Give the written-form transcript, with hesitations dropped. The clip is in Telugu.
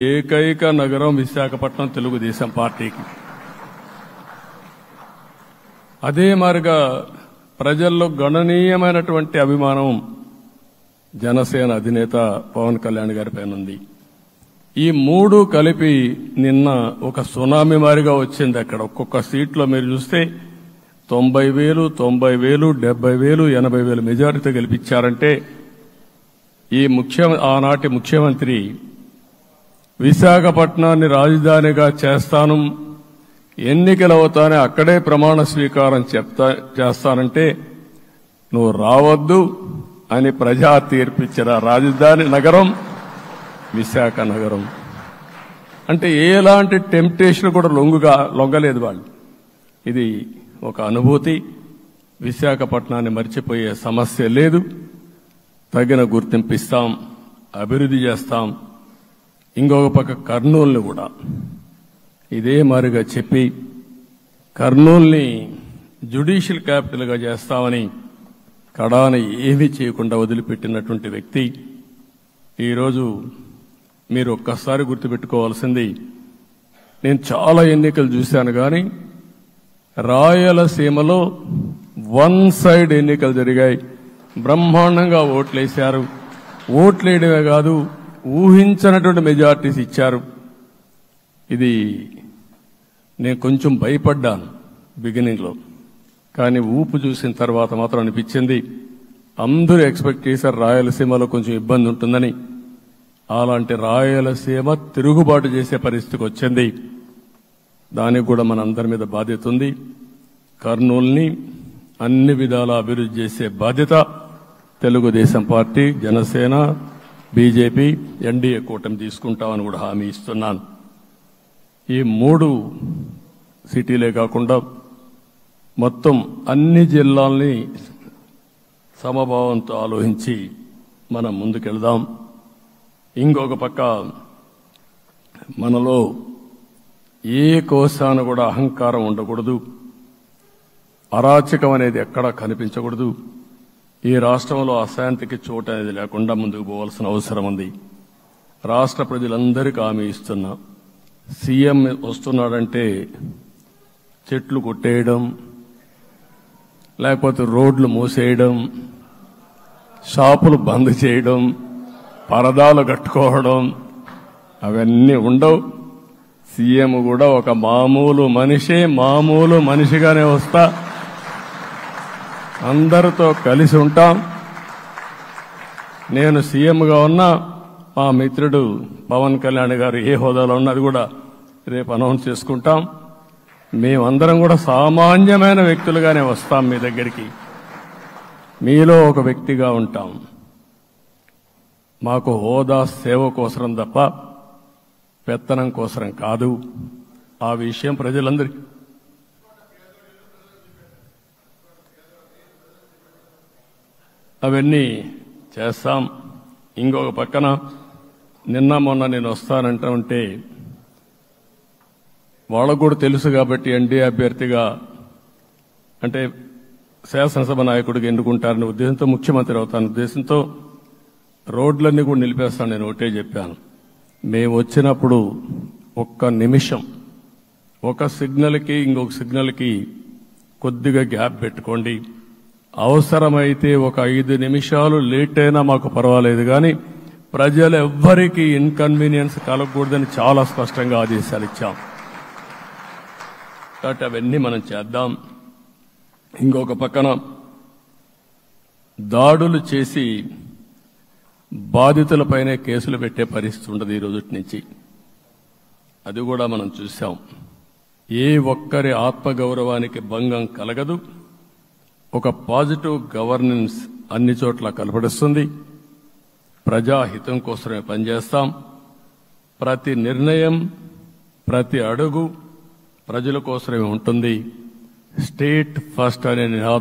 ఏకైక నగరం విశాఖపట్నం తెలుగుదేశం పార్టీకి. అదే మారిగా ప్రజల్లో గణనీయమైనటువంటి అభిమానం జనసేన అధినేత పవన్ కళ్యాణ్ గారిపైన ఉంది. ఈ మూడు కలిపి నిన్న ఒక సునామీ మారిగా వచ్చింది. అక్కడ ఒక్కొక్క సీట్లో మీరు చూస్తే 90,000, 90,000, 70,000, 80,000 మెజారిటీ గెలిపించారంటే ఆనాటి ముఖ్యమంత్రి విశాఖపట్నాన్ని రాజధానిగా చేస్తాను, ఎన్నికలవుతానే అక్కడే ప్రమాణ స్వీకారం చేస్తానంటే నువ్వు రావద్దు అని ప్రజా తీర్పిచ్చిన రాజధాని నగరం విశాఖ నగరం. అంటే ఎలాంటి టెంప్టేషన్ కూడా లొంగలేదు వాళ్ళు. ఇది ఒక అనుభూతి. విశాఖపట్నాన్ని మర్చిపోయే సమస్య లేదు. తగిన గుర్తింపు ఇస్తాం, అభివృద్ధి చేస్తాం. ఇంకొక పక్క కర్నూలుని కూడా ఇదే మారిగా చెప్పి కర్నూలుని జ్యుడిషియల్ క్యాపిటల్గా చేస్తామని కడాన ఏమీ చేయకుండా వదిలిపెట్టినటువంటి వ్యక్తి. ఈరోజు మీరు ఒక్కసారి గుర్తుపెట్టుకోవాల్సింది, నేను చాలా ఎన్నికలు చూశాను కానీ రాయలసీమలో వన్ సైడ్ ఎన్నికలు జరిగాయి. బ్రహ్మాండంగా ఓట్లేశారు. ఓట్లేయడమే కాదు, ఊహించినటువంటి మెజార్టీస్ ఇచ్చారు. ఇది నేను కొంచెం భయపడ్డాను బిగినింగ్లో, కానీ ఊపు చూసిన తర్వాత మాత్రం అనిపించింది అందరూ ఎక్స్పెక్ట్ చేశారు రాయలసీమలో కొంచెం ఇబ్బంది ఉంటుందని. అలాంటి రాయలసీమ తిరుగుబాటు చేసే పరిస్థితికి వచ్చింది. దానికి కూడా మన అందరి మీద బాధ్యత ఉంది. కర్నూలుని అన్ని విధాలా అభివృద్ధి చేసే బాధ్యత Telugu Desam party, Janasena, BJP, NDA కూటమి తీసుకుంటామని కూడా హామీ ఇస్తున్నాను. ఈ మూడు సిటీలే కాకుండా మొత్తం అన్ని జిల్లాల్ని సమభావంతో ఆలోచించి మనం ముందుకెళ్దాం. ఇంకొక పక్క మనలో ఏ కోశాన కూడా అహంకారం ఉండకూడదు, అరాచకం అనేది ఎక్కడా కనిపించకూడదు. ఈ రాష్ట్రంలో అశాంతికి చోటు అనేది లేకుండా ముందుకు పోవాల్సిన అవసరం ఉంది. రాష్ట్ర ప్రజలందరికీ హామీ ఇస్తున్నా, సీఎం వస్తున్నాడంటే చెట్లు కొట్టేయడం, లేకపోతే రోడ్లు మూసేయడం, షాపులు బంద్ చేయడం, పరదాలు కట్టుకోవడం అవన్నీ ఉండవు. సీఎం కూడా ఒక మామూలు మనిషిగానే వస్తా, అందరితో కలిసి ఉంటాం. నేను సీఎంగా ఉన్నా మా మిత్రుడు పవన్ కళ్యాణ్ గారు ఏ హోదాలో ఉన్నది కూడా రేపు అనౌన్స్ చేసుకుంటాం. మేమందరం కూడా సామాన్యమైన వ్యక్తులుగానే వస్తాం మీ దగ్గరికి. మీలో ఒక వ్యక్తిగా ఉంటాం. మాకు హోదా సేవ కోసరం తప్ప పెత్తనం కోసరం కాదు. ఆ విషయం ప్రజలందరికీ అవన్నీ చేస్తాం. ఇంకొక పక్కన నిన్న మొన్న నేను వస్తానంటా ఉంటే వాళ్ళకు కూడా తెలుసు కాబట్టి ఎన్డీఏ అభ్యర్థిగా అంటే శాసనసభ నాయకుడికి ఎన్నుకుంటారనే ఉద్దేశంతో, ముఖ్యమంత్రి అవుతాను ఉద్దేశంతో రోడ్లన్నీ కూడా నిలిపేస్తాను. నేను ఒకటే చెప్పాను, మేము వచ్చినప్పుడు ఒక్క నిమిషం ఒక సిగ్నల్కి ఇంకొక సిగ్నల్కి కొద్దిగా గ్యాప్ పెట్టుకోండి. అవసరమైతే ఒక 5 నిమిషాలు లేట్ అయినా మాకు పర్వాలేదు, కానీ ప్రజలు ఎవ్వరికీ ఇన్కన్వీనియన్స్ కలగకూడదని చాలా స్పష్టంగా ఆదేశాలు ఇచ్చాం. కాబట్టి అవన్నీ మనం చేద్దాం. ఇంకొక పక్కన దాడులు చేసి బాధితులపైనే కేసులు పెట్టే పరిస్థితి ఉండదు ఈ రోజు నుంచి. అది కూడా మనం చూశాం. ఏ ఒక్కరి ఆత్మగౌరవానికి భంగం కలగదు. ఒక పాజిటివ్ గవర్నెన్స్ అన్ని చోట్ల కనపడుస్తుంది. ప్రజాహితం కోసమే పనిచేస్తాం. ప్రతి నిర్ణయం, ప్రతి అడుగు ప్రజల కోసమే ఉంటుంది. స్టేట్ ఫస్ట్ అనే